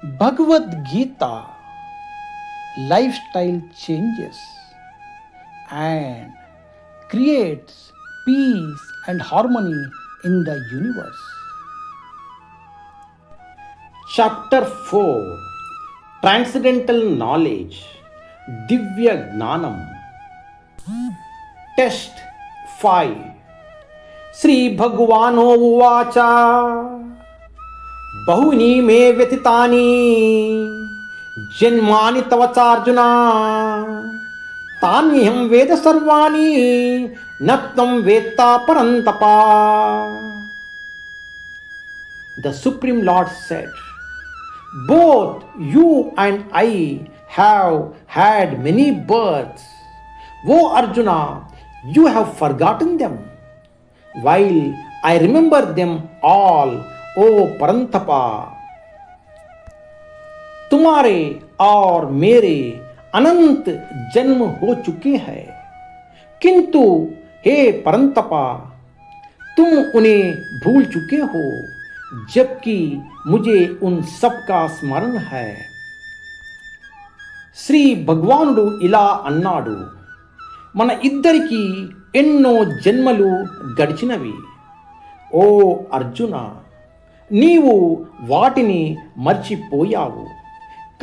Bhagavad Gita, lifestyle changes and creates peace and harmony in the universe. Chapter 4, Transcendental Knowledge, Divya Gnanam. Test 5. Sri Bhagavano Uvacha Bahuni me vyatitani Janmani tavacharjuna Tanyaham Veda Sarvani Nattam Veta Parantapa. The Supreme Lord said, both you and I have had many births. O Arjuna, you have forgotten them, while I remember them all, O Parantapa. तुम्हारे और मेरे अनंत जन्म हो चुके हैं, किंतु हे परंतपा, तुम उन्हें भूल चुके हो, जबकि मुझे उन सब का स्मरण है. శ్రీ భగవానుడు ఇలా అన్నాడు, మన ఇద్దరికి ఎన్నో జన్మలు గడిచినవి. ఓ అర్జున, నీవు వాటిని మర్చిపోయావు,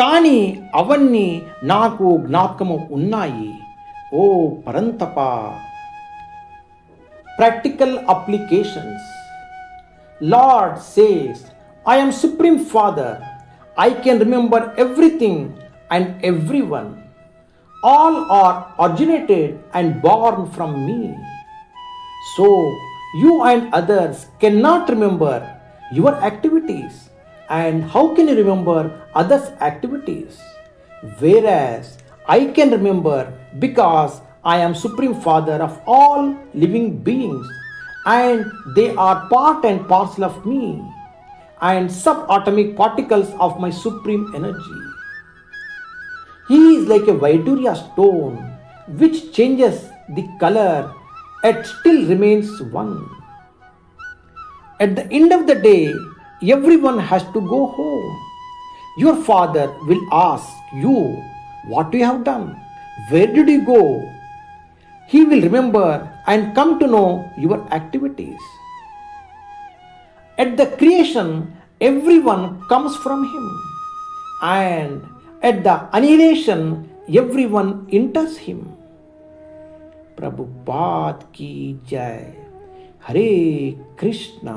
కానీ అవన్నీ నాకు జ్ఞాపకము ఉన్నాయి. ఓ Parantapa. Practical applications. Lord says, I am Supreme Father. I can remember everything and everyone. All are originated and born from me. So, you and others cannot remember your activities. And how can you remember others' activities? Whereas I can remember because I am Supreme Father of all living beings, and they are part and parcel of me and subatomic particles of my supreme energy. He is like a Vaidurya stone which changes the color yet still remains one. At the end of the day, everyone has to go home. Your father will ask you, what you have done? Where did you go? He will remember and come to know your activities. At the creation, everyone comes from him, and at the annihilation, everyone enters him. Prabhupada ki jai. Hare Krishna.